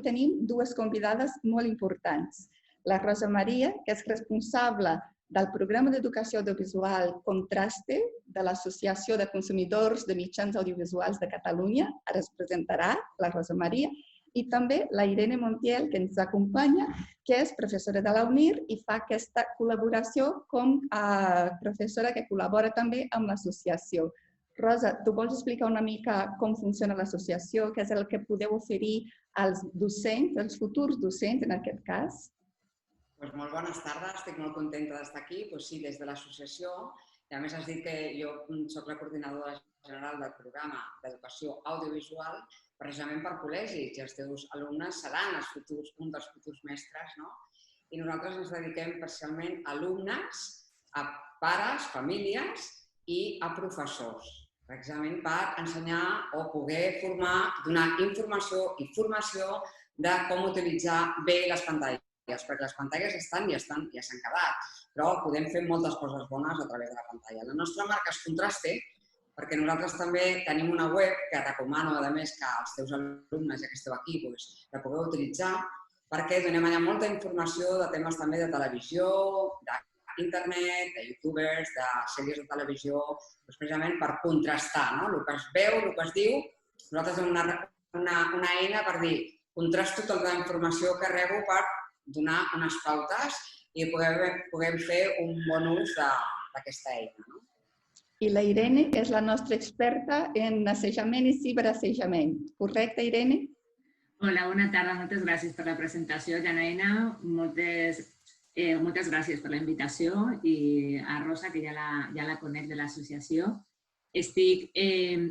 tenim dues convidades molt importants. La Rosa Maria, que és responsable del programa d'educació audiovisual Contraste de l'Associació de Consumidors de Mitjans Audiovisuals de Catalunya. Ara es presentarà la Rosa Maria. I també la Irene Montiel, que ens acompanya, que és professora de la UNIR i fa aquesta col·laboració com a professora que col·labora també amb l'associació. Rosa, tu vols explicar una mica com funciona l'associació, què és el que podeu oferir als docents, als futurs docents en aquest cas? Molt bones tardes, estic molt contenta d'estar aquí. Sí, des de l'associació, i a més has dit que jo soc la coordinadora general del programa d'educació audiovisual precisament per col·legis i els teus alumnes seran un dels futurs mestres, no? I nosaltres ens dediquem especialment a alumnes, a pares, famílies i a professors, precisament per ensenyar o poder formar, donar informació i formació de com utilitzar bé les pantalles, perquè les pantalles estan i ja s'han quedat, però podem fer moltes coses bones a través de la pantalla. La nostra marca és Contraste, perquè nosaltres també tenim una web que recomano, a més, que els teus alumnes, ja que esteu aquí, la pugueu utilitzar, perquè donem allà molta informació de temes també de televisió, d'internet, de youtubers, de sèries de televisió, precisament per contrastar el que es veu, el que es diu. Nosaltres tenim una eina per dir, contrasto tota la informació que rebo per donar unes pautes i puguem fer un bon ús d'aquesta eina. I la Irene és la nostra experta en assajament i ciberassajament. Correcte, Irene? Hola, bona tarda. Moltes gràcies per la presentació, Janaina. Moltes gràcies per la invitació i a Rosa, que ja la conec de l'associació. Estic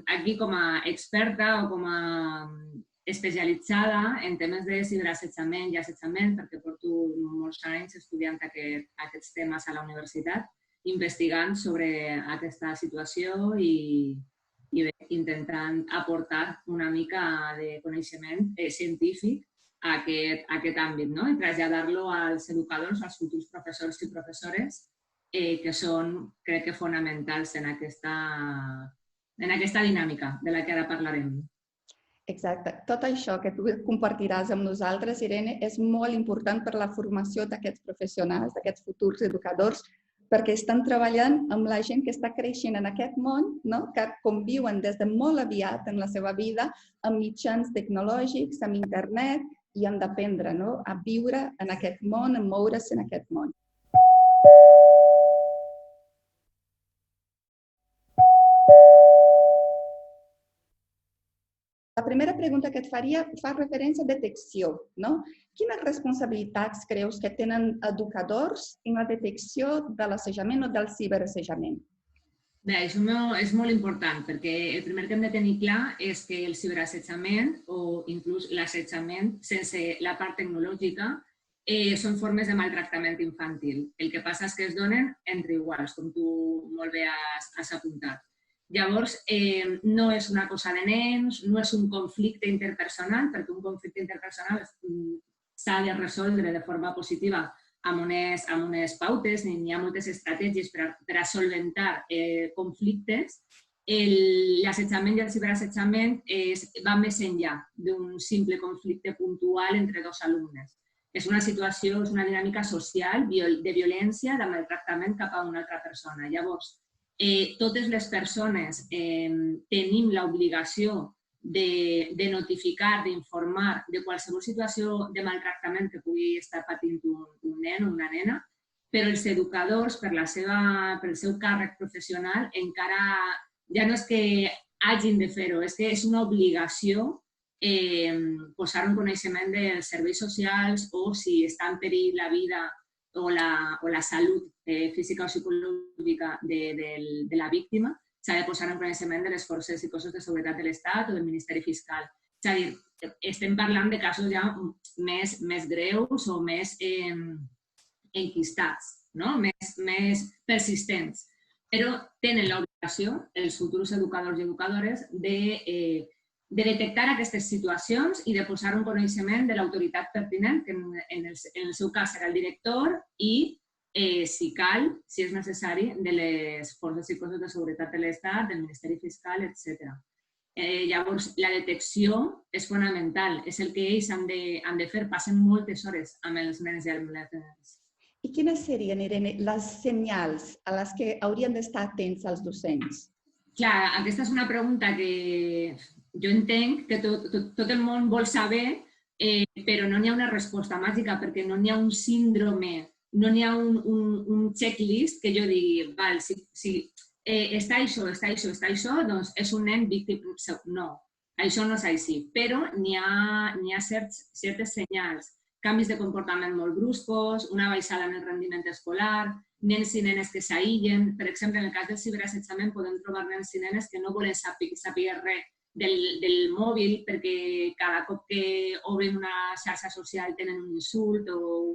aquí com a experta o com a especialitzada en temes de ciberassetjament i assetjament, perquè porto molts anys estudiant aquests temes a la universitat, investigant sobre aquesta situació i intentant aportar una mica de coneixement científic a aquest àmbit, i traslladar-lo als educadors, als futurs professors i professores, que són, crec que, fonamentals en aquesta dinàmica de la que ara parlarem. Exacte. Tot això que tu compartiràs amb nosaltres, Irene, és molt important per la formació d'aquests professionals, d'aquests futurs educadors, perquè estan treballant amb la gent que està creixent en aquest món, que conviuen des de molt aviat en la seva vida amb mitjans tecnològics, amb internet, i han d'aprendre a viure en aquest món, a moure's en aquest món. La primera pregunta que et faria fa referència a detecció. Quines responsabilitats creus que tenen educadors en la detecció de l'assajament o del ciberassajament? Bé, això és molt important, perquè el primer que hem de tenir clar és que el ciberassetjament o inclús l'assetjament sense la part tecnològica són formes de maltractament infantil. El que passa és que es donen entre iguals, com tu molt bé has apuntat. Llavors, no és una cosa de nens, no és un conflicte interpersonal, perquè un conflicte interpersonal s'ha de resoldre de forma positiva amb unes pautes, hi ha moltes estratègies per a solventar conflictes. L'assetjament i el ciberassetjament va més enllà d'un simple conflicte puntual entre dos alumnes. És una situació, és una dinàmica social de violència, de maltractament cap a una altra persona. Llavors, totes les persones tenim l'obligació de notificar, d'informar de qualsevol situació de maltractament que pugui estar patint un nen o una nena, però els educadors, pel seu càrrec professional, encara ja no és que hagin de fer-ho, és que és una obligació posar un coneixement dels serveis socials o si està en perill la vida o la salut física o psicològica de la víctima, s'ha de posar en coneixement de les forces i cossos de seguretat de l'Estat o del Ministeri Fiscal. És a dir, estem parlant de casos ja més greus o més enquistats, més persistents. Però tenen l'obligació, els futurs educadors i educadores, de detectar aquestes situacions i de posar un coneixement de l'autoritat pertinent, que en el seu cas serà el director, i, si cal, si és necessari, de les forces i cossos de seguretat de l'Estat, del Ministeri Fiscal, etc. Llavors, la detecció és fonamental, és el que ells han de fer, passen moltes hores amb els nens i amb les nenes. I quines serien, Irene, les senyals a les que haurien d'estar atents els docents? Clar, aquesta és una pregunta que jo entenc que tot el món vol saber, però no n'hi ha una resposta màgica perquè no n'hi ha un síndrome, no n'hi ha un checklist que jo digui, val, si està això, doncs és un nen víctima. No, això no és així, però n'hi ha certes senyals, canvis de comportament molt bruscos, una baixada en el rendiment escolar, nens i nenes que s'aïllen. Per exemple, en el cas del ciberassetjament podem trobar nens i nenes que no volen saber res del mòbil perquè cada cop que obren una xarxa social tenen un insult o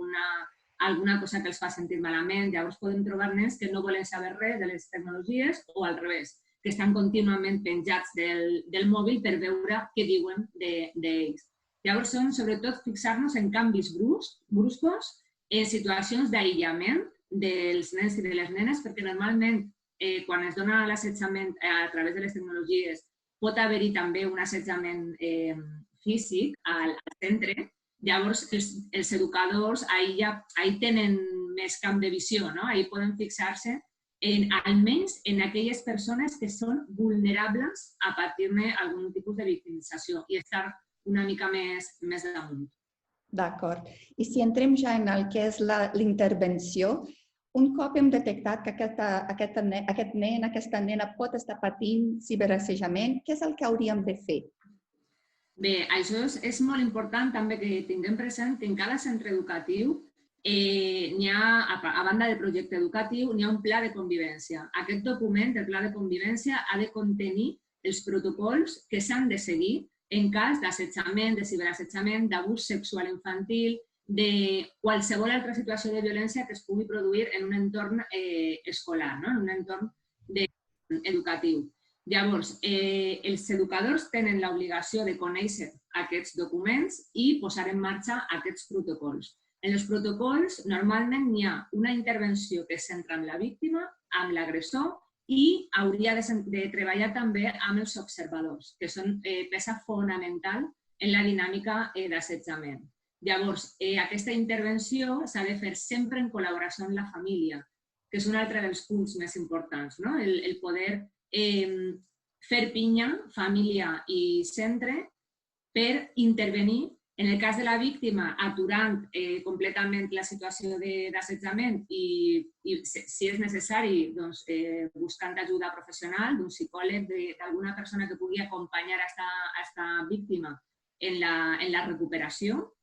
alguna cosa que els fa sentir malament. Llavors podem trobar nens que no volen saber res de les tecnologies o al revés, que estan contínuament penjats del mòbil per veure què diuen d'ells. Llavors són sobretot fixar-nos en canvis bruscos, en situacions d'aïllament dels nens i de les nenes, perquè normalment quan es dona l'assetjament a través de les tecnologies pot haver-hi també un assetjament físic al centre. Llavors, els educadors ahí tenen més camp de visió, no? Ahí poden fixar-se almenys en aquelles persones que són vulnerables a partir d'algun tipus de victimització i estar una mica més damunt. D'acord. I si entrem ja en el que és l'intervenció, un cop hem detectat que aquest nen, aquesta nena pot estar patint ciberassetjament, què és el que hauríem de fer? Bé, això és molt important també que tinguem present que en cada centre educatiu n'hi ha, a banda del projecte educatiu, n'hi ha un pla de convivència. Aquest document, el pla de convivència, ha de contenir els protocols que s'han de seguir en cas d'assetjament, de ciberassetjament, d'abús sexual infantil, de qualsevol altra situació de violència que es pugui produir en un entorn escolar, en un entorn educatiu. Llavors, els educadors tenen l'obligació de conèixer aquests documents i posar en marxa aquests protocols. En els protocols, normalment hi ha una intervenció que es centra en la víctima, amb l'agressor, i hauria de treballar també amb els observadors, que són peça fonamental en la dinàmica d'assetjament. Llavors, aquesta intervenció s'ha de fer sempre en col·laboració amb la família, que és un altre dels punts més importants, no? El poder fer pinya, família i centre, per intervenir en el cas de la víctima, aturant completament la situació d'assetjament i, si és necessari, buscant ajuda professional d'un psicòleg, d'alguna persona que pugui acompanyar aquesta víctima en la recuperació,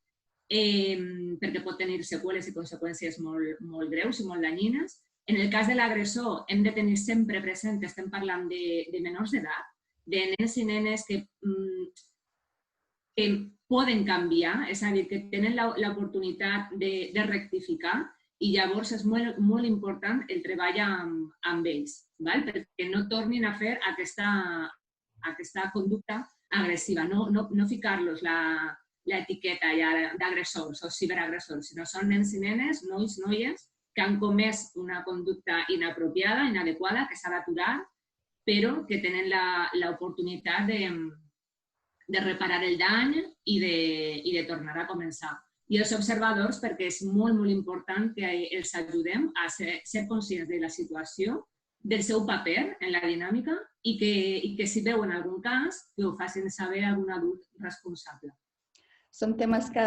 perquè pot tenir seqüeles i conseqüències molt greus i molt dañines. En el cas de l'agressor, hem de tenir sempre present que estem parlant de menors d'edat, de nens i nenes que poden canviar, és a dir, que tenen l'oportunitat de rectificar i llavors és molt important el treball amb ells, perquè no tornin a fer aquesta conducta agressiva, no ficar-los l'etiqueta ja d'agressors o ciberagressors, sinó són nens i nenes, nois, noies, que han comès una conducta inapropiada, inadequada, que s'ha d'aturar, però que tenen l'oportunitat de reparar el dany i de tornar a començar. I els observadors, perquè és molt important que els ajudem a ser conscients de la situació, del seu paper en la dinàmica i que si veuen algun cas, que ho facin saber a algun adult responsable. Són temes que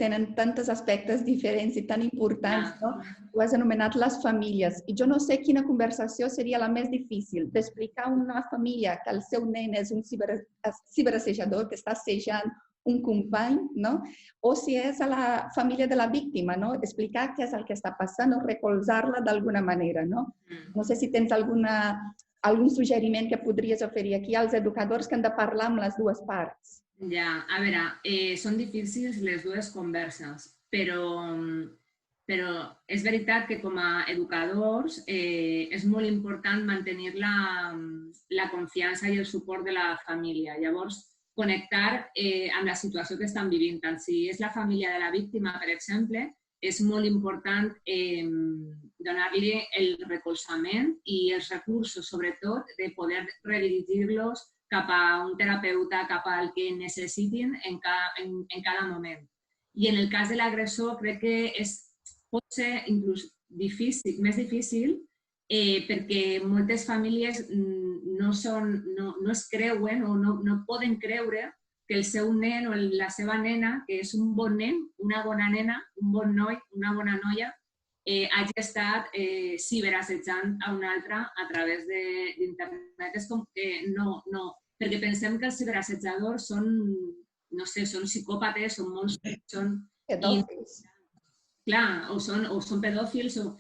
tenen tantos aspectes diferents i tan importants, no? Ho has anomenat les famílies. I jo no sé quina conversació seria la més difícil d'explicar a una família que el seu nen és un ciberassejador que està assejant un company, no? O si és a la família de la víctima, no? Explicar què és el que està passant o recolzar-la d'alguna manera, no? No sé si tens algun suggeriment que podries oferir aquí als educadors que han de parlar amb les dues parts. Ja, a veure, són difícils les dues converses, però és veritat que com a educadors és molt important mantenir la confiança i el suport de la família. Llavors, connectar amb la situació que estan vivint. Tant si és la família de la víctima, per exemple, és molt important donar-li el recolzament i els recursos, sobretot, de poder redirigir-los cap a un terapeuta, cap al que necessitin en cada moment. I en el cas de l'agressor crec que pot ser inclús més difícil perquè moltes famílies no es creuen o no poden creure que el seu nen o la seva nena, que és un bon nen, una bona nena, un bon noi, una bona noia, hagi estat ciberassetjant a un altre a través d'internet. És com que no, perquè pensem que els ciberassetjadors són, no sé, són psicòpates, són monstres, són... Pedòfils. Clar, o són pedòfils, o...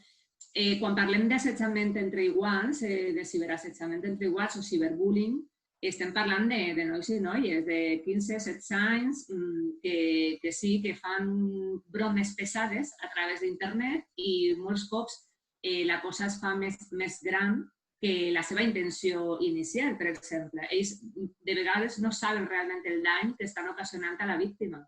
Quan parlem d'assetjament entre iguals, de ciberassetjament entre iguals o ciberbullying, estem parlant de nois i noies de 15-16 anys que sí, que fan bromes pesades a través d'internet i molts cops la cosa es fa més gran que la seva intenció inicial, per exemple. Ells de vegades no saben realment el dany que estan ocasionant a la víctima.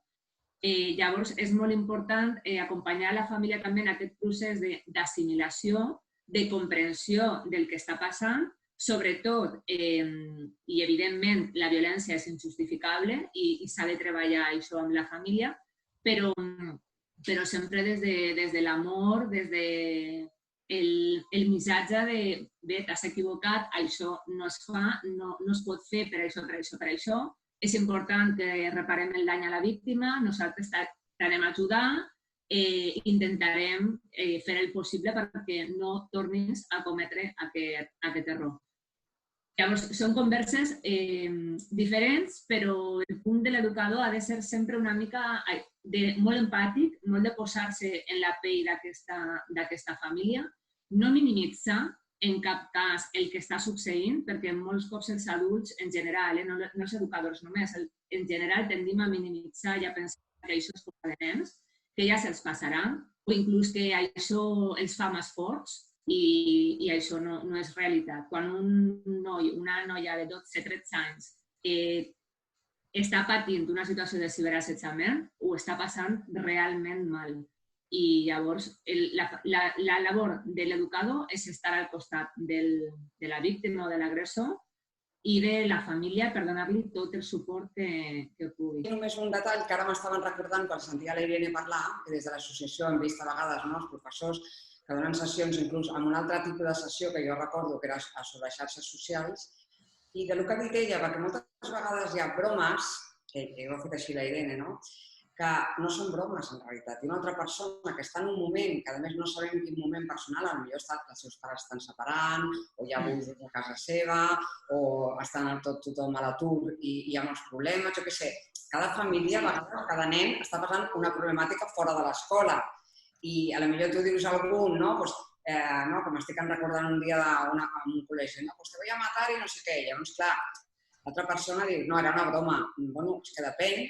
Llavors, és molt important acompanyar la família també en aquest procés d'assimilació, de comprensió del que està passant, sobretot, i evidentment, la violència és injustificable i s'ha de treballar això amb la família, però sempre des de l'amor, des del missatge de bé, t'has equivocat, això no es fa, no es pot fer per això, és important que reparem el dany a la víctima, nosaltres t'anem a ajudar, intentarem fer el possible perquè no tornis a cometre aquest error. Llavors, són converses diferents, però el punt de l'educador ha de ser sempre una mica molt empàtic, molt de posar-se en la pell d'aquesta família, no minimitzar en cap cas el que està succeint, perquè molts cops els adults, en general, no els educadors només, en general tendim a minimitzar i a pensar que això és cosa de nens, que ja se'ls passarà, o inclús que això els fa més forts i això no és realitat. Quan un noi, una noia de 12-13 anys està patint una situació de ciberassetjament, ho està passant realment mal. I llavors la labor de l'educador és estar al costat de la víctima o de l'agressor i de la família per donar-li tot el suport que pugui. Només un detall que ara m'estaven recordant quan sentia l'Irene parlar, que des de l'associació hem vist a vegades els professors que donen sessions inclús amb un altre tipus de sessió que jo recordo que era sobre xarxes socials, i del que ha dit ella, perquè moltes vegades hi ha bromes, que ho ha fet així la Irene, no? Que no són bromes, en realitat. I una altra persona que està en un moment, que a més no sabem en quin moment personal, potser els seus pares estan separant, o hi ha abusos a casa seva, o estan tothom a l'atur i hi ha molts problemes, jo què sé. Cada família, cada nen està passant una problemàtica fora de l'escola. I potser tu dius a algun, com estic recordant un dia en un col·legi, te voy a matar i no sé què. Llavors, clar, l'altra persona diu, no, era una broma. Bueno, és que depèn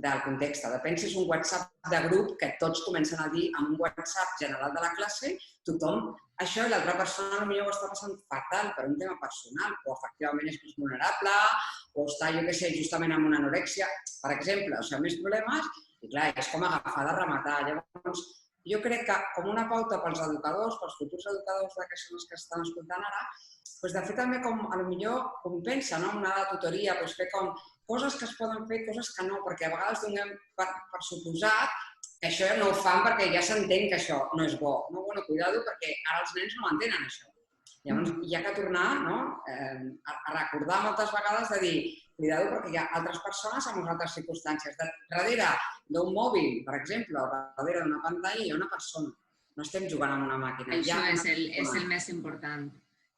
del context. Depèn si és un WhatsApp de grup que tots comencen a dir en un WhatsApp general de la classe, tothom això i l'altra persona potser ho està passant fatal per un tema personal o efectivament és més vulnerable o està, jo què sé, justament amb una anorèxia, per exemple, o sigui, més problemes i clar, és com agafar de rematar. Llavors, jo crec que com una pauta pels educadors, pels futurs educadors que són els que estan escoltant ara, de fer també com, potser, com pensa, una tutoria, fer com coses que es poden fer, coses que no, perquè a vegades donem per suposat que això no ho fan perquè ja s'entén que això no és bo. No, bueno, cuidado, perquè ara els nens no entenen això. Llavors, hi ha que tornar a recordar moltes vegades de dir, cuidado, perquè hi ha altres persones amb altres circumstàncies. Darrere d'un mòbil, per exemple, o darrere d'una pantalla hi ha una persona. No estem jugant amb una màquina. Això és el més important.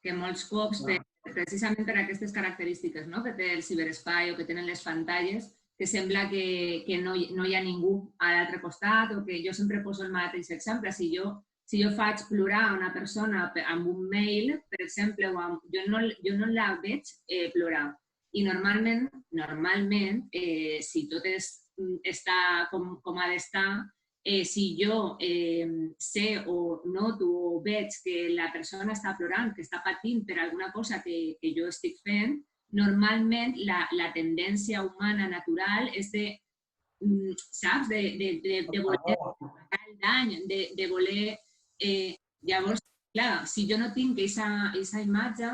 Que molts cops, precisament per aquestes característiques que té el ciberespai o que tenen les pantalles, que sembla que no hi ha ningú a l'altre costat o que jo sempre poso el mateix exemple. Si jo faig plorar a una persona amb un mail, per exemple, jo no la veig plorar. I normalment, si tot està com ha d'estar, si jo sé o noto o veig que la persona està plorant, que està patint per alguna cosa que jo estic fent, normalment la tendència humana natural és de voler pagar el dany, de voler... Llavors, clar, si jo no tinc aquesta imatge,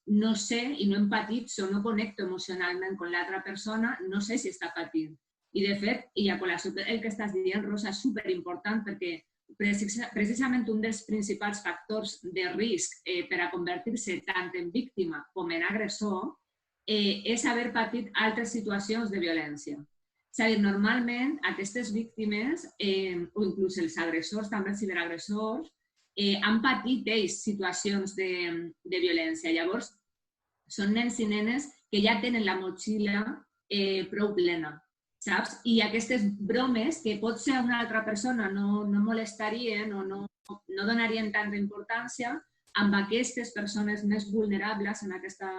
no sé i no empatitzo, no connecto emocionalment amb l'altra persona, no sé si està patint. I, de fet, i a col·lació el que estàs dient, Rosa, és superimportant perquè precisament un dels principals factors de risc per a convertir-se tant en víctima com en agressor és haver patit altres situacions de violència. És a dir, normalment aquestes víctimes, o inclús els agressors, també els ciberagressors, han patit ells situacions de violència. Llavors, són nens i nenes que ja tenen la motxilla prou plena, saps? I aquestes bromes que potser a una altra persona no molestarien o no donarien tanta importància, amb aquestes persones més vulnerables en aquesta...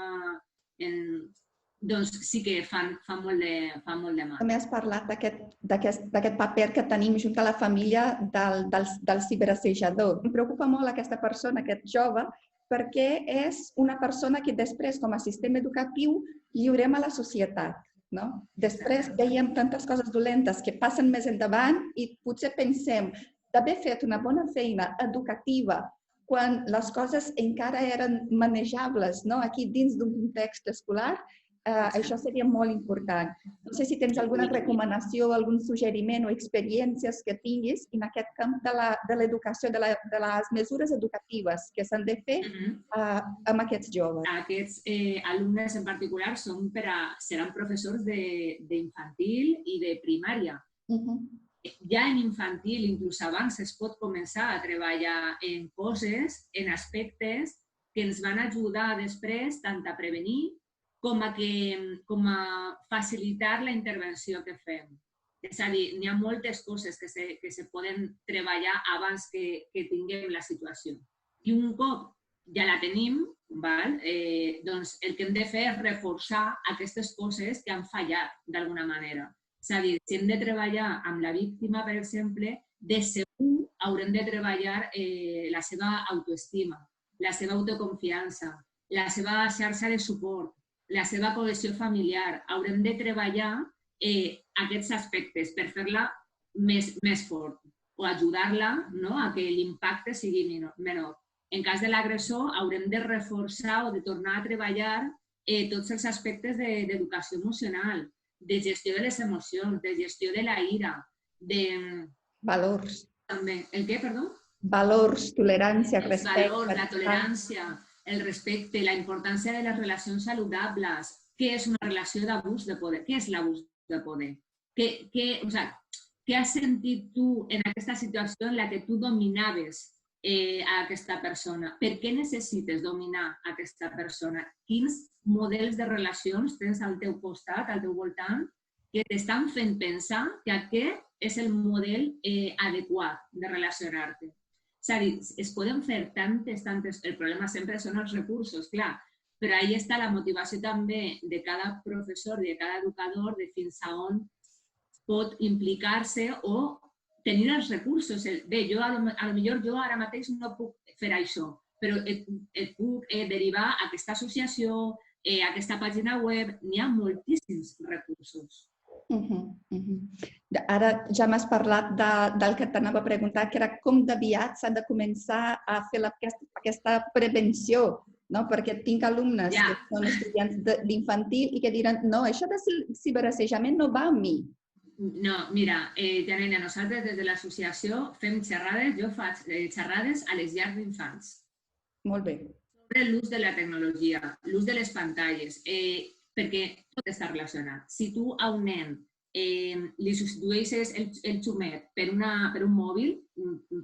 doncs sí que fan molt de mal. També has parlat d'aquest paper que tenim junt a la família del ciberassejador. Em preocupa molt aquesta persona, aquest jove, perquè és una persona que després, com a sistema educatiu, lliurem a la societat. No? Després veiem tantes coses dolentes que passen més endavant i potser pensem d'haver fet una bona feina educativa quan les coses encara eren manejables, no? Aquí dins d'un context escolar, això seria molt important. No sé si tens alguna recomanació, algun suggeriment o experiències que tinguis en aquest camp de l'educació, de les mesures educatives que s'han de fer amb aquests joves. Aquests alumnes en particular seran professors d'infantil i de primària. Ja en infantil, inclús abans, es pot començar a treballar en coses, en aspectes que ens van ajudar després tant a prevenir com a facilitar la intervenció que fem. És a dir, n'hi ha moltes coses que se poden treballar abans que tinguem la situació. I un cop ja la tenim, doncs el que hem de fer és reforçar aquestes coses que han fallat d'alguna manera. És a dir, si hem de treballar amb la víctima, per exemple, de segur haurem de treballar la seva autoestima, la seva autoconfiança, la seva xarxa de suport, la seva cohesió familiar. Haurem de treballar aquests aspectes per fer-la més fort o ajudar-la a que l'impacte sigui menor. En cas de l'agressor, haurem de reforçar o de tornar a treballar tots els aspectes d'educació emocional, de gestió de les emocions, de gestió de la ira, de... Valors. També. El què, perdó? Valors, tolerància, respecte. Els valors, la tolerància, el respecte, la importància de les relacions saludables. Què és una relació d'abús de poder? Què és l'abús de poder? Què has sentit tu en aquesta situació en la que tu dominaves a aquesta persona? Per què necessites dominar aquesta persona? Quins models de relacions tens al teu costat, al teu voltant, que t'estan fent pensar que aquest és el model adequat de relacionar-te? És a dir, es poden fer tantes... El problema sempre són els recursos, clar, però ahí està la motivació també de cada professor i de cada educador de fins a on pot implicar-se o tenir els recursos. Bé, potser jo ara mateix no puc fer això, però et puc derivar a aquesta associació, a aquesta pàgina web. N'hi ha moltíssims recursos. Ara ja m'has parlat del que t'anava a preguntar, que era com d'aviat s'ha de començar a fer aquesta prevenció, no? Perquè tinc alumnes que són estudiants d'infantil i que diran no, això de ciberassetjament no va a mi. No, mira, Janina, nosaltres des de l'associació fem xerrades, jo faig xerrades a les llars d'infants. Molt bé. Sobre l'ús de la tecnologia, l'ús de les pantalles, perquè tot està relacionat. Si tu a un nen li substitueixes el xumet per un mòbil,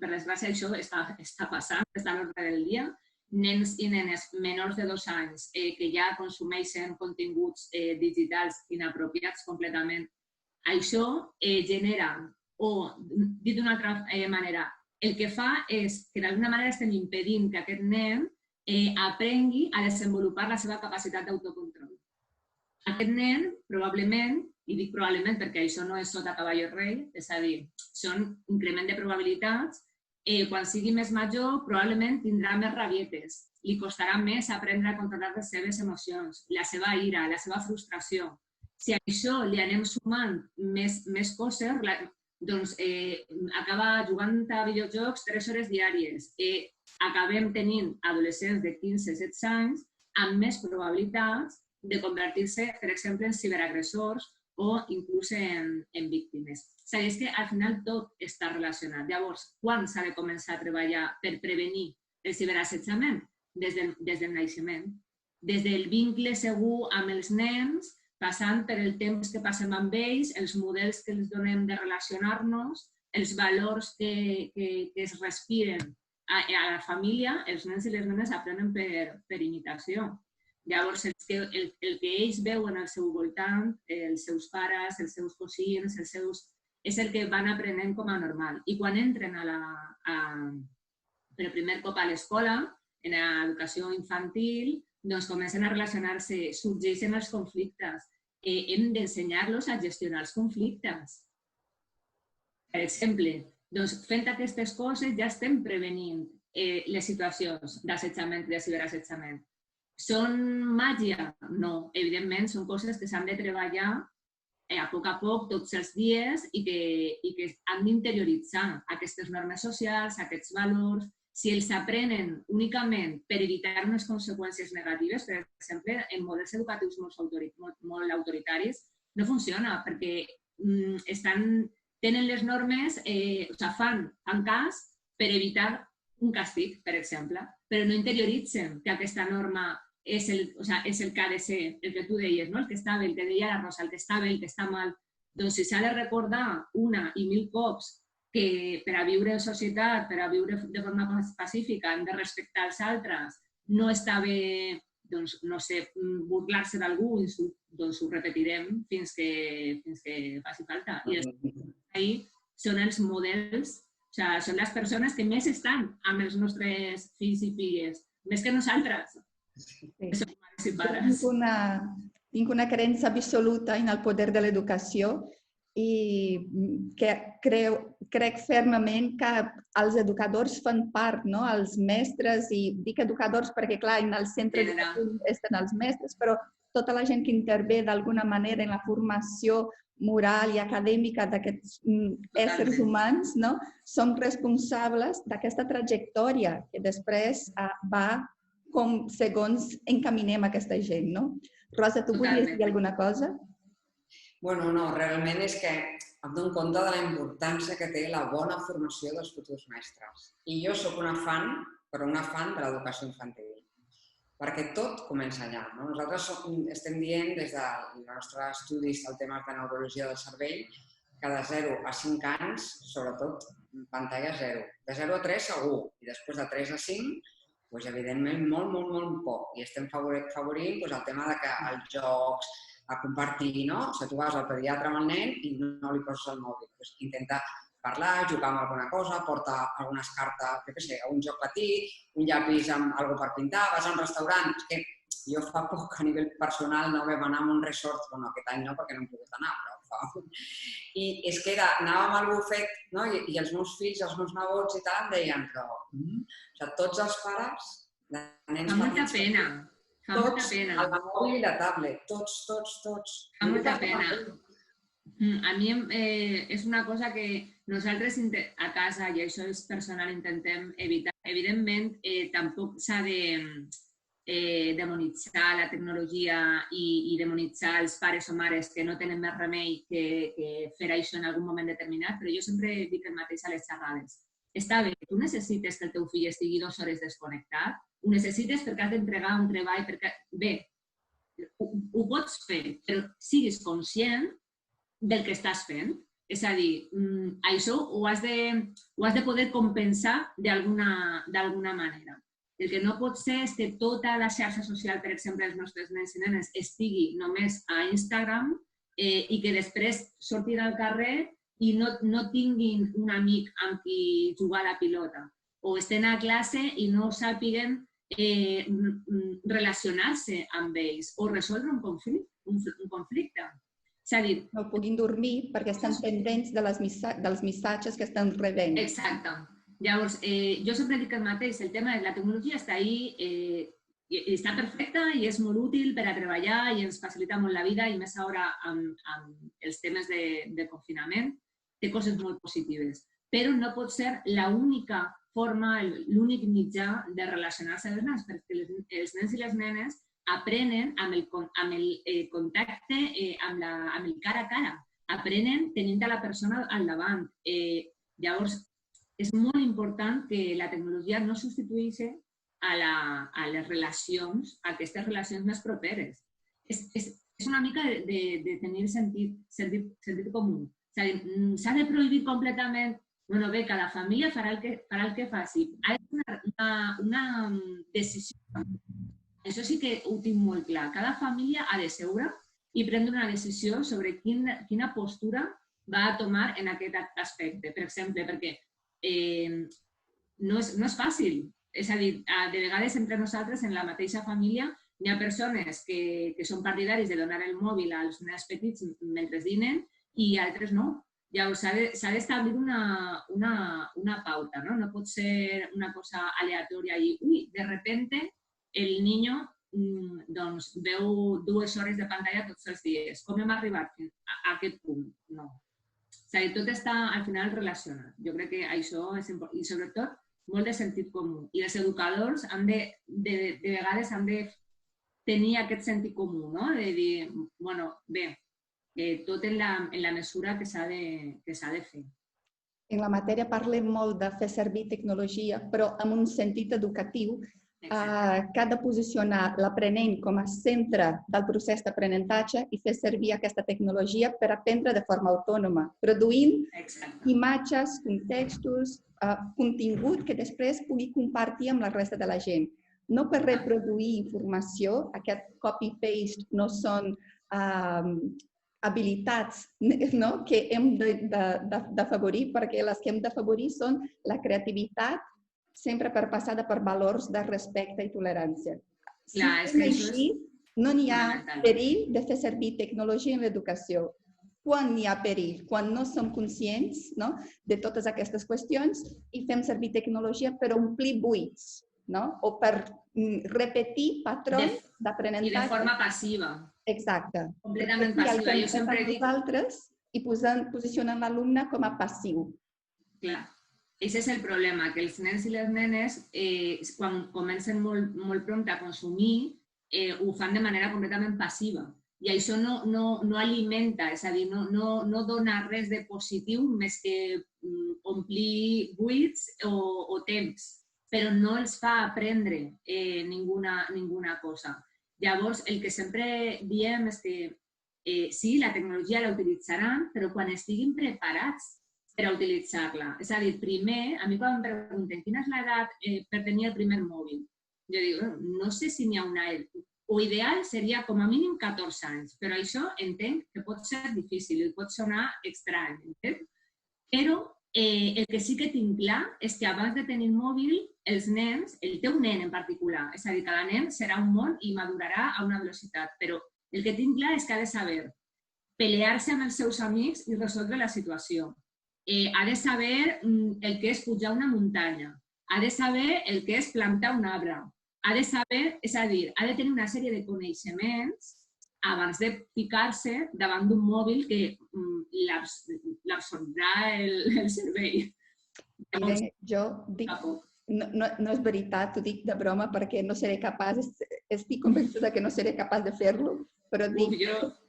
per desgràcia això està passant, està a l'ordre del dia, nens i nenes menors de 2 anys que ja consumeixen continguts digitals inapropiats completament, això genera, o dit d'una altra manera, el que fa és que d'alguna manera estem impedint que aquest nen aprengui a desenvolupar la seva capacitat d'autocontrol. Aquest nen, probablement, i dic probablement perquè això no és sota cavall rei, és a dir, són increment de probabilitats, quan sigui més major probablement tindrà més rabietes, li costarà més aprendre a controlar les seves emocions, la seva ira, la seva frustració. Si a això li anem sumant més coses, doncs acaba jugant a videojocs 3 hores diàries. Acabem tenint adolescents de 15-16 anys amb més probabilitats de convertir-se, per exemple, en ciberagressors o inclús en víctimes. És a dir, és que al final tot està relacionat. Llavors, quan s'ha de començar a treballar per prevenir el ciberassetjament? Des del naixement. Des del vincle segur amb els nens, passant per el temps que passem amb ells, els models que els donem de relacionar-nos, els valors que es respiren a la família, els nens i les nenes aprenen per imitació. Llavors, el que ells veuen al seu voltant, els seus pares, els seus cosins, és el que van aprenent com a normal. I quan entren per primer cop a l'escola, en l'educació infantil, doncs comencen a relacionar-se, sorgeixen els conflictes. Hem d'ensenyar-los a gestionar els conflictes. Per exemple, doncs fent aquestes coses ja estem prevenint les situacions d'assetjament i de ciberassetjament. Són màgia? No, evidentment són coses que s'han de treballar a poc, tots els dies, i que han d'interioritzar aquestes normes socials, aquests valors. Si els aprenen únicament per evitar unes conseqüències negatives, per exemple, en models educatius molt autoritaris, no funciona, perquè tenen les normes, fan cas per evitar un càstig, per exemple, però no interioritzen que aquesta norma és el que ha de ser, el que tu deies, el que està bé, el que deia la Rosa, el que està bé, el que està mal. Doncs si s'ha de recordar una i 1000 cops que per a viure en societat, per a viure de forma pacífica, hem de respectar els altres, no està bé, doncs, no sé, burlar-se d'algú, doncs ho repetirem fins que faci falta. I ahí són els models, són les persones que més estan amb els nostres fills i filles, més que nosaltres. Tinc una creença absoluta en el poder de l'educació i crec fermament que els educadors fan part, els mestres, i dic educadors perquè, clar, en el centre educatiu estan els mestres, però tota la gent que intervé d'alguna manera en la formació moral i acadèmica d'aquests éssers humans, som responsables d'aquesta trajectòria que després va com segons encaminem aquesta gent, no? Rosa, tu volies dir alguna cosa? Bueno, no, realment és que em dono compte de la importància que té la bona formació dels futurs mestres. I jo sóc una fan, però una fan de l'educació infantil, perquè tot comença allà. Nosaltres estem dient des dels nostres estudis del tema de neurologia del cervell que de 0 a 5 anys, sobretot, pantalla 0. De 0 a 3 segur, i després de 3 a 5, doncs, evidentment, molt poc. I estem favorint el tema de que els jocs, a compartir, no? Si tu vas al pediatre amb el nen i no li poses el mòbil, intenta parlar, jugar amb alguna cosa, porta algunes cartes, jo què sé, un joc petit, un llapis amb alguna cosa per pintar, vas a un restaurant. És que jo fa poc a nivell personal no vam anar a un resort, bueno, aquest any no perquè no hem pogut anar, però fa... I és que anàvem al bufet, no? I els meus fills, els meus nebots i tal, em deien, però tots els pares de nens petits... Fa molta pena. Fa molta pena. El mòbil i la tablet, tots. Fa molta pena. A mi és una cosa que nosaltres a casa, i això és personal, intentem evitar. Evidentment, tampoc s'ha de demonitzar la tecnologia i demonitzar els pares o mares que no tenen més remei que fer això en algun moment determinat, però jo sempre dic el mateix a les xerrades. Està bé, tu necessites que el teu fill estigui 2 hores desconnectat? Ho necessites perquè has d'entregar un treball, perquè... Bé, ho pots fer, però siguis conscient del que estàs fent. És a dir, això ho has de poder compensar d'alguna manera. El que no pot ser és que tota la xarxa social, per exemple, dels nostres nens i nenes, estigui només a Instagram i que després surtin al carrer i no tinguin un amic amb qui jugar a la pilota. O estan a classe i no sàpiguen relacionar-se amb ells o resoldre un conflicte. És a dir... No puguin dormir perquè estan pendents dels missatges que estan rebent. Exacte. Llavors, jo sempre dic el mateix, el tema de la tecnologia està ahí, està perfecta i és molt útil per a treballar i ens facilita molt la vida, i més ara amb els temes de confinament, té coses molt positives. Però no pot ser l'única forma, l'únic mitjà de relacionar-se amb els nens, perquè els nens i les nenes aprenen amb el contacte, amb el cara a cara. Aprenen tenint a la persona al davant. Llavors, és molt important que la tecnologia no substitueixi a les relacions, a aquestes relacions més properes. És una mica de tenir sentit comú. S'ha de prohibir completament. Bueno, bé, cada família farà el que faci. Ha de ser una decisió. Això sí que ho tinc molt clar. Cada família ha de seure i prendre una decisió sobre quina postura va a tomar en aquest aspecte. Per exemple, perquè no és fàcil. És a dir, de vegades entre nosaltres, en la mateixa família, hi ha persones que són partidaris de donar el mòbil als nens petits mentre dinen i altres no. Llavors, s'ha d'establir una pauta, no? No pot ser una cosa aleatòria i, de repente, el niño veu 2 hores de pantalla tots els dies. Com hem arribat a aquest punt? No. És a dir, tot està al final relacionat. Jo crec que això és important. I sobretot, molt de sentit comú. I els educadors de vegades han de tenir aquest sentit comú, no? De dir, bueno, bé, tot en la mesura que s'ha de fer. En la matèria parlem molt de fer servir tecnologia, però amb un sentit educatiu, que ha de posicionar l'aprenent com a centre del procés d'aprenentatge i fer servir aquesta tecnologia per aprendre de forma autònoma, produint imatges, contextos, contingut que després pugui compartir amb la resta de la gent. No per reproduir informació, aquest copy-paste no són habilitats que hem d'afavorir, perquè les que hem d'afavorir són la creativitat, sempre per passada per valors de respecte i tolerància. Si fem així, no n'hi ha perill de fer servir tecnologia en l'educació. Quan hi ha perill? Quan no som conscients de totes aquestes qüestions i fem servir tecnologia per omplir buits o per repetir patrons d'aprenentatge. I de forma passiva. Exacte. Completament passiva. Jo sempre dic... I posicionant l'alumne com a passiu. Clar. Aquest és el problema, que els nens i les nenes, quan comencen molt pront a consumir, ho fan de manera completament passiva. I això no alimenta, és a dir, no dona res de positiu més que omplir buits o temps, però no els fa aprendre ninguna cosa. Llavors, el que sempre diem és que sí, la tecnologia la utilitzaran, però quan estiguin preparats per a utilitzar-la. És a dir, primer, a mi quan em pregunten quina és l'edat per tenir el primer mòbil, jo dic, no sé si n'hi ha una edat. O ideal seria com a mínim 14 anys, però això entenc que pot ser difícil i pot sonar estrany, entenc? Però el que sí que tinc clar és que abans de tenir mòbil, els nens, el teu nen en particular, és a dir, cada nen serà un món i madurarà a una velocitat, però el que tinc clar és que ha de saber pelear-se amb els seus amics i resoldre la situació. Ha de saber el que és pujar una muntanya, ha de saber el que és plantar un arbre, ha de saber, és a dir, ha de tenir una sèrie de coneixements abans de ficar-se davant d'un mòbil que l'absorbirà el cervell. Jo dic, no és veritat, ho dic de broma perquè no seré capaç, estic convençuda que no seré capaç de fer-lo, però dic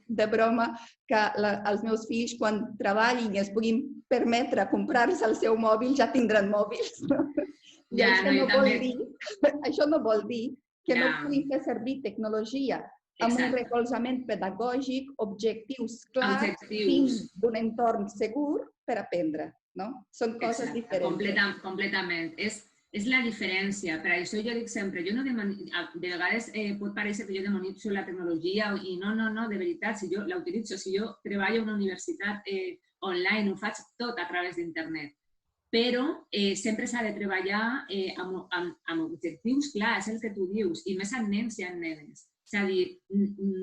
de broma que els meus fills, quan treballin i es puguin permetre comprar-se el seu mòbil, ja tindran mòbils. I això no vol dir que no puguin fer servir tecnologia amb un recolzament pedagògic, objectius clars, dins d'un entorn segur per aprendre. Són coses diferents. Completament. És la diferència. Per això jo dic sempre, de vegades pot parèixer que jo demonitzo la tecnologia i no, de veritat, si jo la utilitzo, si jo treballo a una universitat online, ho faig tot a través d'internet. Però sempre s'ha de treballar amb objectius clars, és el que tu dius, i més amb nens i amb nenes. És a dir,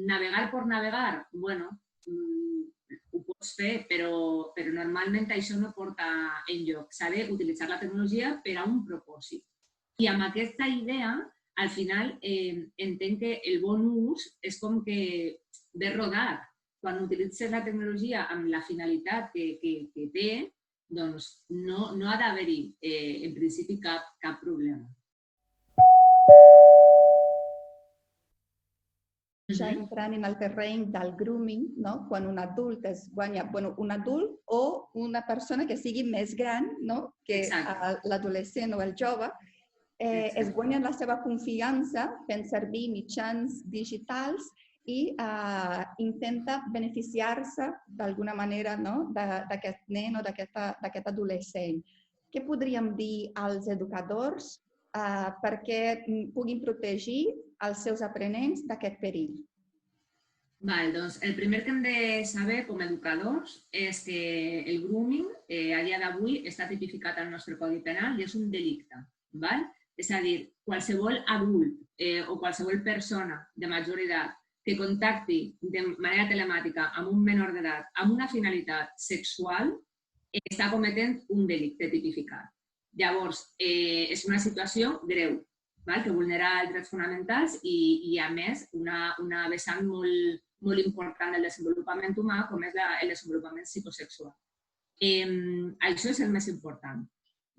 navegar per navegar, bueno, ho pots fer, però normalment això no porta enlloc. S'ha d'utilitzar la tecnologia per a un propòsit. I amb aquesta idea, al final, entenc que el bon ús és com que ve rodat. Quan utilitzes la tecnologia amb la finalitat que té, doncs no ha d'haver-hi, en principi, cap problema. ja entrant en el terreny del grooming, no? Quan un adult es guanya, un adult o una persona que sigui més gran, no? Que l'adolescent o el jove, es guanyen la seva confiança fent servir mitjans digitals i intenta beneficiar-se d'alguna manera, no? D'aquest nen o d'aquest adolescent. Què podríem dir als educadors perquè puguin protegir els seus aprenents d'aquest perill? Doncs el primer que hem de saber com a educadors és que el grooming a dia d'avui està tipificat al nostre Codi Penal i és un delicte. És a dir, qualsevol adult o qualsevol persona de major edat que contacti de manera telemàtica amb un menor d'edat amb una finalitat sexual està cometent un delicte tipificat. Llavors, és una situació greu, que vulnera els drets fonamentals i, a més, una vessant molt important del desenvolupament humà, com és el desenvolupament psicosexual. Això és el més important.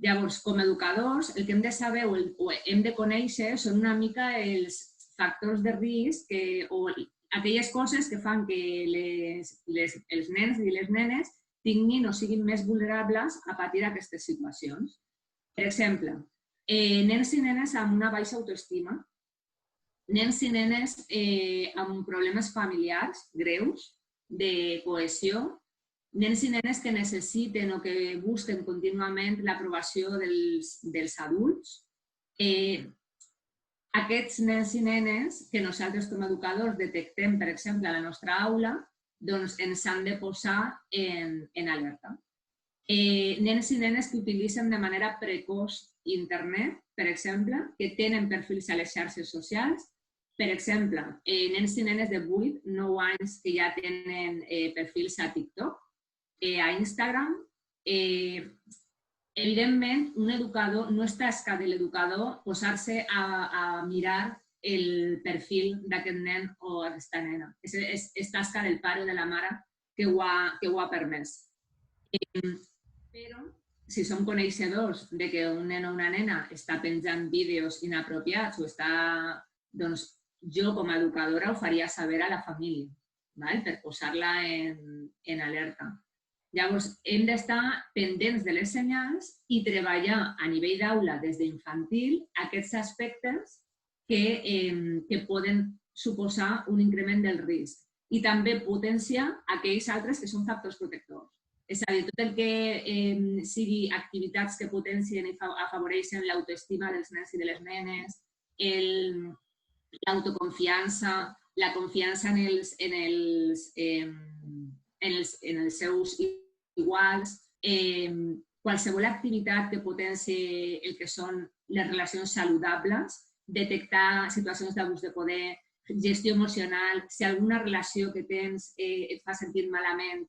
Llavors, com a educadors, el que hem de saber o hem de conèixer són una mica els factors de risc o aquelles coses que fan que els nens i les nenes tinguin o siguin més vulnerables a patir aquestes situacions. Per exemple, nens i nenes amb una baixa autoestima, nens i nenes amb problemes familiars greus, de cohesió, nens i nenes que necessiten o que busquen contínuament l'aprovació dels adults. Aquests nens i nenes que nosaltres com a educadors detectem, per exemple, a la nostra aula, doncs ens han de posar en alerta. Nens i nenes que utilitzen de manera precoç internet, per exemple, que tenen perfils a les xarxes socials, per exemple, nens i nenes de 8-9 anys que ja tenen perfils a TikTok, a Instagram. Evidentment, un educador, no és tasca de l'educador posar-se a mirar el perfil d'aquest nen o aquesta nena. És tasca del pare o de la mare que ho ha permès. Però, si som coneixedors de que un nen o una nena està penjant vídeos inapropiats o està... Doncs jo, com a educadora, ho faria saber a la família, per posar-la en alerta. Llavors, hem d'estar pendents de les senyals i treballar a nivell d'aula des d'infantil aquests aspectes que poden suposar un increment del risc i també potenciar aquells altres que són factors protectors. És a dir, tot el que sigui activitats que potencien i afavoreixen l'autoestima dels nens i de les nenes, l'autoconfiança, la confiança en els seus iguals, qualsevol activitat que potenciï el que són les relacions saludables, detectar situacions d'abús de poder, gestió emocional, si alguna relació que tens et fa sentir malament,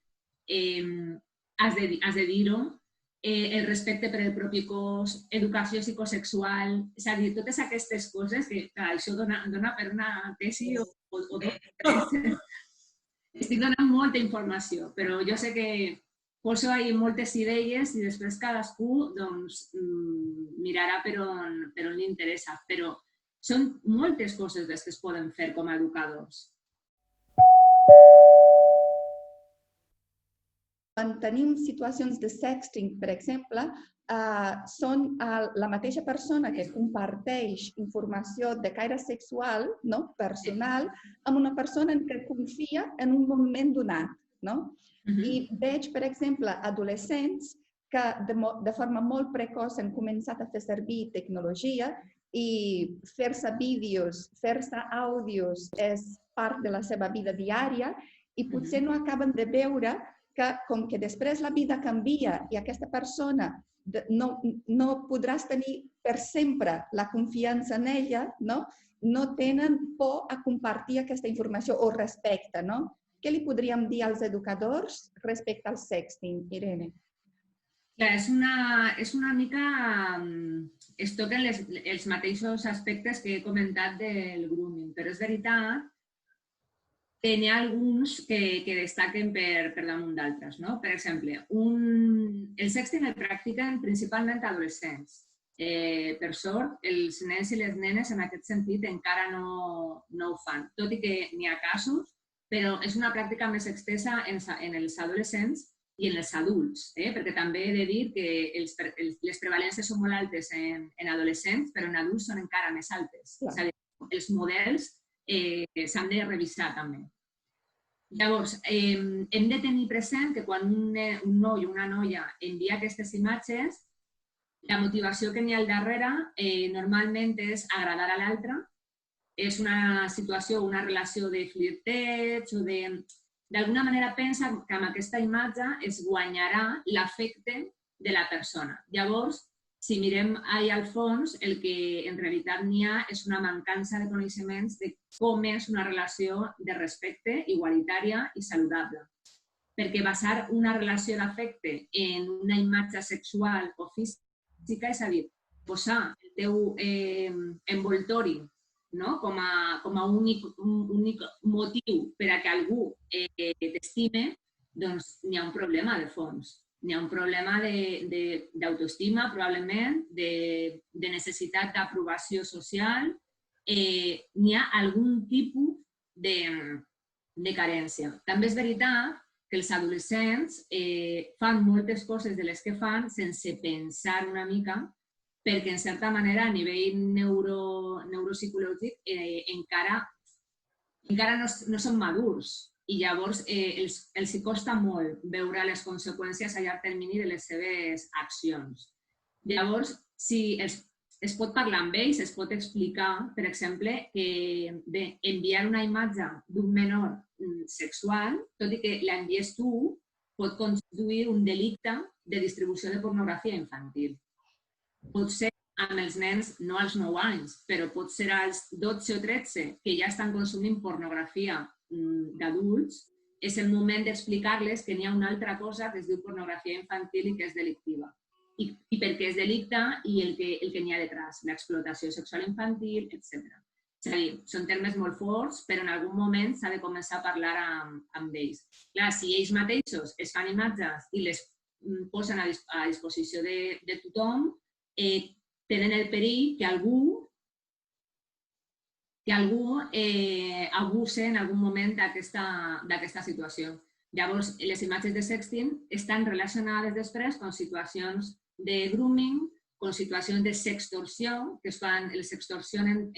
has de dir-ho, el respecte per el propi cos, educació psicosexual, és a dir, totes aquestes coses que això dona per una tesi o estic donant molta informació, però jo sé que poso ahí moltes idees i després cadascú mirarà per on li interessa, però són moltes coses les que es poden fer com a educadors. Quan tenim situacions de sexting, per exemple, són la mateixa persona que comparteix informació de caire sexual, personal, amb una persona en què confia en un moment donat. I veig, per exemple, adolescents que de forma molt precoç han començat a fer servir tecnologia i fer-se vídeos, fer-se àudios és part de la seva vida diària i potser no acaben de veure que com que després la vida canvia i aquesta persona no podràs tenir per sempre la confiança en ella, no tenen por a compartir aquesta informació o respecte. Què li podríem dir als educadors respecte al sexting, Irene? És una mica... Es toquen els mateixos aspectes que he comentat del grooming, però és veritat que n'hi ha alguns que destaquen per damunt d'altres. Per exemple, el sexting el practiquen principalment adolescents. Per sort, els nens i les nenes en aquest sentit encara no ho fan, tot i que n'hi ha casos, però és una pràctica més extensa en els adolescents i en els adults, perquè també he de dir que les prevalències són molt altes en adolescents, però en adults són encara més altes. És a dir, els models s'han de revisar també. Llavors, hem de tenir present que quan un noi o una noia envia aquestes imatges, la motivació que n'hi ha al darrere normalment és agradar a l'altre, és una situació, una relació de flirteig o d'alguna manera pensa que amb aquesta imatge es guanyarà l'afecte de la persona. Llavors, si mirem ahí al fons, el que en realitat n'hi ha és una mancança de coneixements de com és una relació de respecte igualitària i saludable. Perquè basar una relació d'afecte en una imatge sexual o física, és a dir, posar el teu envoltori com a únic motiu per a que algú t'estime, doncs n'hi ha un problema de fons. N'hi ha un problema d'autoestima, probablement, de necessitat d'aprovació social, n'hi ha algun tipus de carència. També és veritat que els adolescents fan moltes coses de les que fan sense pensar una mica, perquè, en certa manera, a nivell neuropsicològic encara no són madurs i llavors els costa molt veure les conseqüències a llarg termini de les seves accions. Llavors, si es pot parlar amb ells, es pot explicar, per exemple, que enviar una imatge d'un menor sexual, tot i que l'envies tu, pot constituir un delicte de distribució de pornografia infantil. Pot ser amb els nens, no als 9 anys, però pot ser als 12 o 13, que ja estan consumint pornografia d'adults, és el moment d'explicar-les que n'hi ha una altra cosa que es diu pornografia infantil i que és delictiva. I per què és delicte i el que n'hi ha detrás, l'explotació sexual infantil, etc. És a dir, són termes molt forts, però en algun moment s'ha de començar a parlar amb ells. Clar, si ells mateixos es fan imatges i les posen a disposició de tothom, tenen el perill que algú abuse en algun moment d'aquesta situació. Llavors, les imatges de sexting estan relacionades després amb situacions de grooming, amb situacions de sextorsió, que els extorsionen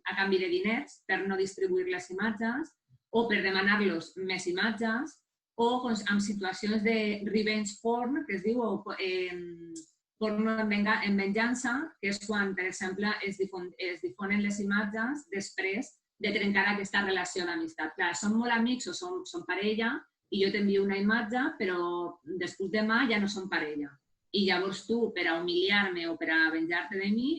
a canvi de diners per no distribuir les imatges o per demanar-los més imatges, o amb situacions de revenge porn, que es diu, porno en venjança, que és quan, per exemple, es difonen les imatges després de trencar aquesta relació d'amistat. Clar, som molt amics o som parella i jo t'envio una imatge, però després demà ja no som parella. I llavors tu, per a humiliar-me o per a venjar-te de mi,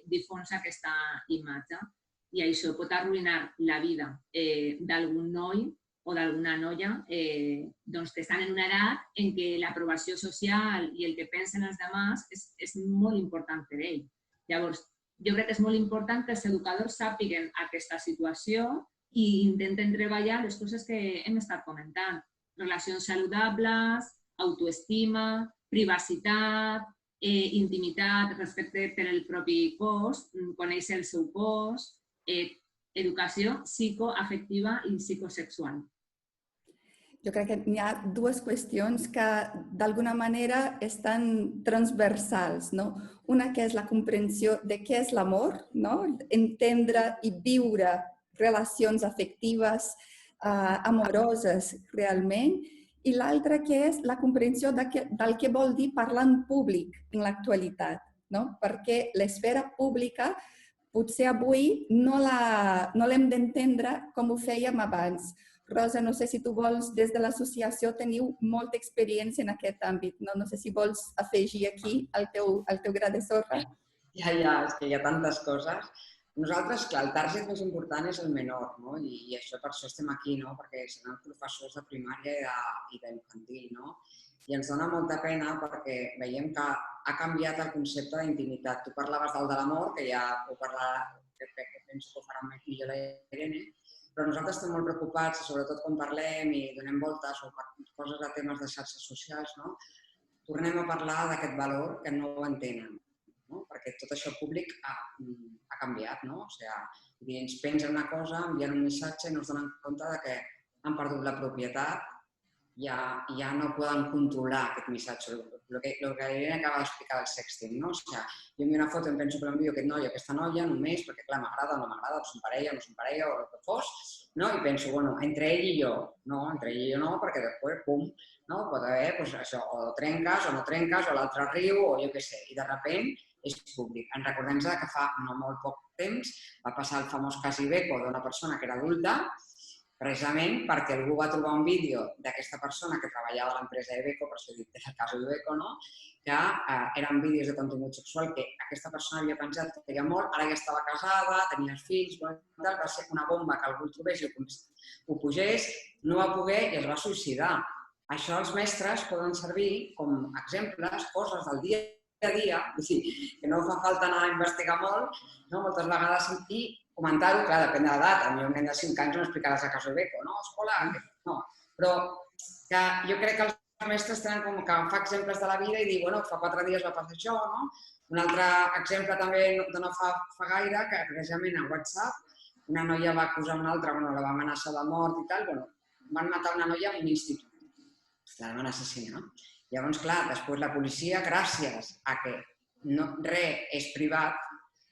difons aquesta imatge. I això pot arruïnar la vida d'algun noi o d'alguna noia que estan en una edat en què l'aprovació social i el que pensen els demás és molt important per a ell. Llavors, jo crec que és molt important que els educadors sàpiguen aquesta situació i intenten treballar les coses que hem estat comentant. Relacions saludables, autoestima, privacitat, intimitat, respecte per al propi cos, conèixer el seu cos, educació psicoafectiva i psicosexual. Jo crec que hi ha dues qüestions que d'alguna manera estan transversals, no? Una que és la comprensió de què és l'amor, no? Entendre i viure relacions afectives, amoroses realment, i l'altra que és la comprensió del que vol dir parlar en públic en l'actualitat, no? Perquè l'esfera pública potser avui no l'hem d'entendre com ho fèiem abans. Rosa, no sé si tu vols, des de l'associació teniu molta experiència en aquest àmbit. No sé si vols afegir aquí el teu gra de sorra. Ja, és que hi ha tantes coses. Nosaltres, clar, el target més important és el menor, no? I això per això estem aquí, no? Perquè seran professors de primària i d'infantil, no? I ens dona molta pena perquè veiem que ha canviat el concepte d'intimitat. Tu parlaves del de l'amor, que ja ho parlarà, que penso que ho farà millor la Irene, però nosaltres estem molt preocupats, sobretot quan parlem i donem voltes o coses de temes de xarxes socials, no? Tornem a parlar d'aquest valor que no ho entenen. no? Perquè tot això públic ha canviat, no? O sigui, ens pengen una cosa, envien un missatge i no es donen compte que han perdut la propietat, ja no poden controlar aquest missatge. El que Irene acaba d'explicar del sexting, no? O sigui, jo envio una foto i em penso que l'envio aquest noi o aquesta noia només perquè, clar, m'agrada o no m'agrada, o són parella o no són parella o el que fos, no? I penso, bueno, entre ell i jo. No, entre ell i jo no, perquè després, pum, no? Pot haver, doncs, això, o trenques o no trenques, o l'altre riu, o jo què sé, i de sobte és públic. En recordem que fa no molt poc temps va passar el famós cas Iveco d'una persona que era adulta, precisament perquè algú va trobar un vídeo d'aquesta persona que treballava a l'empresa Iveco, per això he dit que era el cas Iveco, no? Que eren vídeos de contingut sexual que aquesta persona havia pensat que feia molt, ara ja estava casada, tenia fills, va ser una bomba que algú el trobés i ho pugés, no va poder i es va suïcidar. Això els mestres poden servir com exemples, coses del dia a dia, que no fa falta anar a investigar molt, moltes vegades, i comentar-ho, clar, depèn de l'edat. A mi un nen de 5 anys no explicaràs a casa Iveco, no? Escola, no. Però que jo crec que els mestres tenen com que agafar exemples de la vida i dir, bueno, fa 4 dies va passar això, no? Un altre exemple també de no fa gaire, que precisament a WhatsApp una noia va acusar una altra, bueno, la va amenaçar de mort i tal, bueno, van matar una noia en un institut. La van assassinar, no? Llavors, clar, després la policia, gràcies a que res és privat,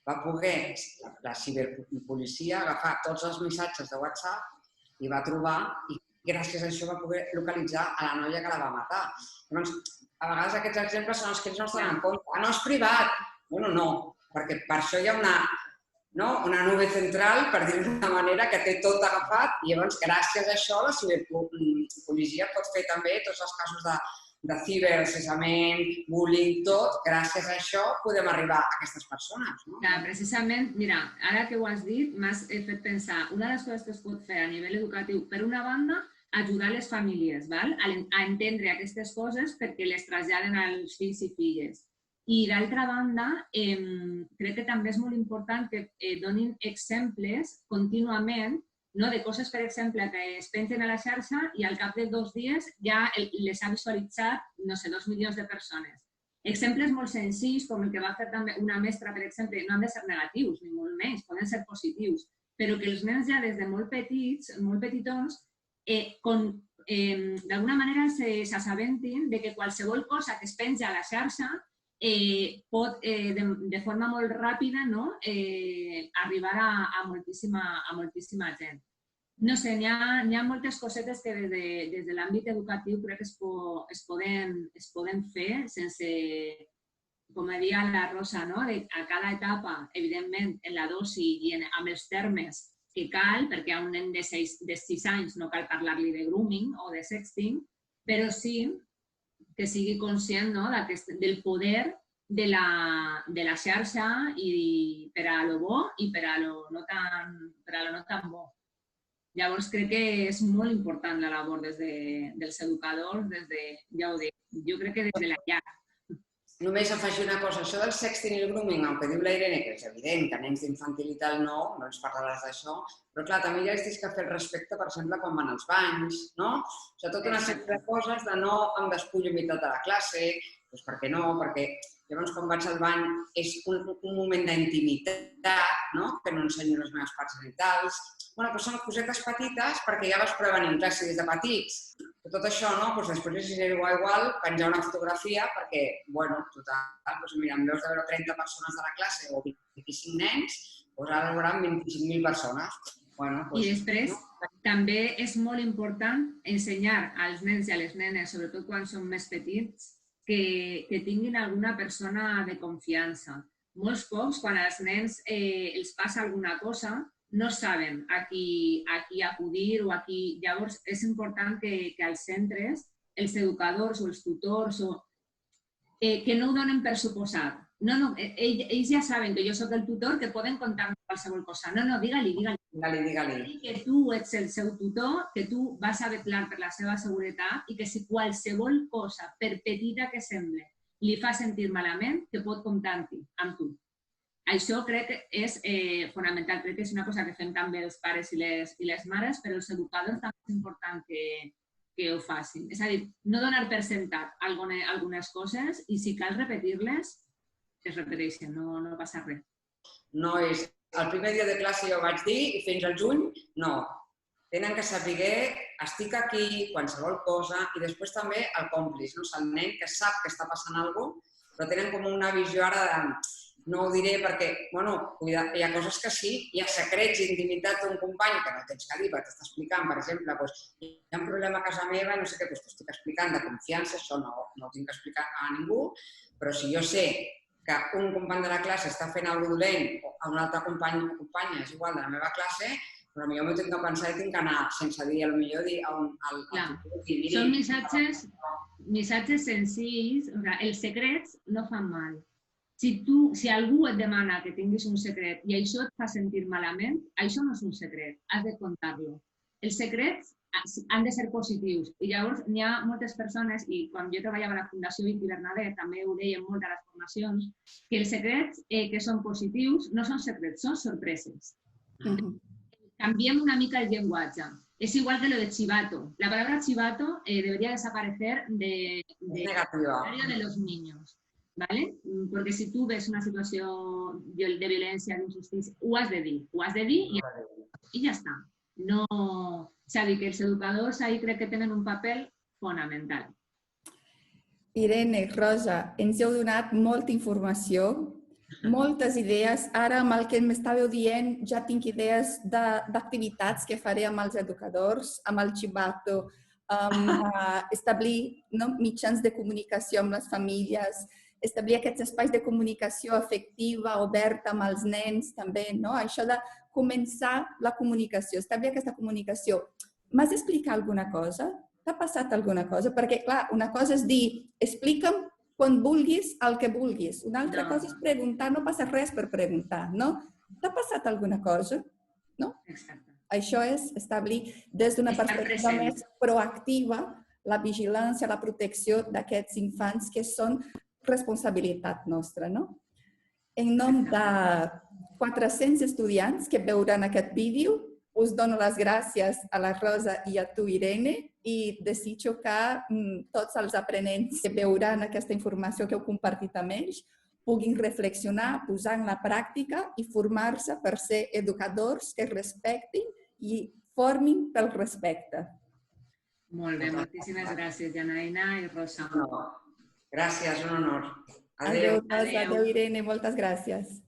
va poder la ciberpolicia agafar tots els missatges de WhatsApp i va trobar, i gràcies a això va poder localitzar a la noia que la va matar. Llavors, a vegades aquests exemples són els que ells no es donen compte. Ah, no és privat! Bueno, no, perquè per això hi ha una nube central, per dir-ho d'una manera, que té tot agafat, i llavors, gràcies a això, la ciberpolicia pot fer també tots els casos de ciberassessament, bullying, tot, gràcies a això podem arribar a aquestes persones. Clar, precisament, mira, ara que ho has dit, m'has fet pensar, una de les coses que es pot fer a nivell educatiu, per una banda, ajudar les famílies a entendre aquestes coses perquè les traslladen als fills i filles. I d'altra banda, crec que també és molt important que donin exemples contínuament de coses, per exemple, que es pengen a la xarxa i al cap de 2 dies ja les ha visualitzat, no sé, 2 milions de persones. Exemples molt senzills, com el que va fer també una mestra, per exemple, no han de ser negatius, ni molt menys, poden ser positius, però que els nens ja des de molt petits, molt petitons, d'alguna manera s'assabentin que qualsevol cosa que es penja a la xarxa pot, de forma molt ràpida, arribar a moltíssima gent. No sé, n'hi ha moltes cosetes que des de l'àmbit educatiu crec que es poden fer sense, com deia la Rosa, a cada etapa, evidentment, en la dosi i amb els termes que cal, perquè a un nen de 6 anys no cal parlar-li de grooming o de sexting, però sí que sigui conscient del poder de la xarxa i per a lo bo i per a lo no tan bo. Llavors crec que és molt important la labor dels educadors, ja ho dic, jo crec que des de la llar. Només afegir una cosa, això del sexting i el grooming, aunque diu la Irene que és evident que nens d'infantil i tal no ens parlaràs d'això, però clar, també ja els tens que fer el respecte, per exemple, quan van als banys, no? O sigui, tota una sèrie de coses de no em despullo a meitat de la classe, doncs per què no? Perquè llavors quan vaig al bany és un moment d'intimitat, no? Que no ensenyo les meves parts genitals. Bueno, doncs són cosetes petites perquè ja vas prevenir en classe des de petits. Però tot això, no? Doncs després és igual penjar una fotografia perquè, bueno, total, doncs mira, en lloc de veure 30 persones de la classe o 25 nens, doncs ara veuran 25.000 persones. I després també és molt important ensenyar als nens i a les nenes, sobretot quan són més petits, que tinguin alguna persona de confiança. Molts cops, quan als nens els passa alguna cosa, no saben a qui acudir o a qui... Llavors, és important que als centres, els educadors o els tutors, que no ho donen per suposat. No, ells ja saben que jo soc el tutor, que poden contar-me qualsevol cosa. No, digue-li. Digue-li. Que tu ets el seu tutor, que tu vas a vetllar per la seva seguretat i que si qualsevol cosa, per petita que sembli, li fa sentir malament, que pot comptar amb tu. Això crec que és fonamental. Crec que és una cosa que fem també els pares i les mares, però els educadors també és important que ho facin. És a dir, no donar per sentat algunes coses i si cal repetir-les es repeteixen, no passa res. No és el primer dia de classe jo vaig dir i fins al juny no. Tenen que saber, estic aquí, qualsevol cosa, i després també el còmplice, no? El nen que sap que està passant alguna cosa, però tenen com una visió ara de no ho diré perquè, bueno, hi ha coses que sí, hi ha secrets i intimitat d'un company que no tens que dir, perquè t'està explicant, per exemple, hi ha un problema a casa meva i no sé què, t'estic explicant de confiança, això no ho tinc que explicar a ningú, però si jo sé que un company de la classe està fent alguna cosa dolent o un altre company o companya, és igual, de la meva classe, però potser m'ho tinc que pensar i tinc que anar sense dir, potser dir al Són missatges senzills, els secrets no fan mal. Si algú et demana que tinguis un secret i això et fa sentir malament, això no és un secret, has de contar-lo. Els secrets han de ser positius i llavors n'hi ha moltes persones, i quan jo treballava a la Fundació Vicky Bernadet també ho deien molt a les formacions, que els secrets que són positius no són secrets, són sorpreses. Canviem una mica el llenguatge. Es igual que lo de chivato. La palabra chivato debería desaparecer del vocabulario de los niños. ¿Vale? Porque si tú ves una situación de violencia, de injusticia, ho has de dir i ja està. No, és a dir, que els educadors ahí crec que tenen un paper fonamental. Irene, Rosa, ens heu donat molta informació, moltes idees. Ara, amb el que m'estàveu dient, ja tinc idees d'activitats que faré amb els educadors, amb el chivato, establir mitjans de comunicació amb les famílies, establir aquests espais de comunicació afectiva, oberta amb els nens també, no? Això de començar la comunicació, establir aquesta comunicació. M'has d'explicar alguna cosa? T'ha passat alguna cosa? Perquè, clar, una cosa és dir, explica'm quan vulguis el que vulguis. Una altra cosa és preguntar, no passa res per preguntar, no? T'ha passat alguna cosa? No? Exacte. Això és establir des d'una perspectiva més proactiva la vigilància, la protecció d'aquests infants que són responsabilitat nostra, no? En nom de 400 estudiants que veuran aquest vídeo, us dono les gràcies a la Rosa i a tu, Irene, i desitjo que tots els aprenents que veuran aquesta informació que heu compartit amb ells puguin reflexionar, posar en la pràctica i formar-se per ser educadors que respectin i formin pel respecte. Molt bé, moltíssimes gràcies, Janaïna i Rosa. Gràcies, un honor. Adéu, Rosa, adéu, Irene, moltes gràcies.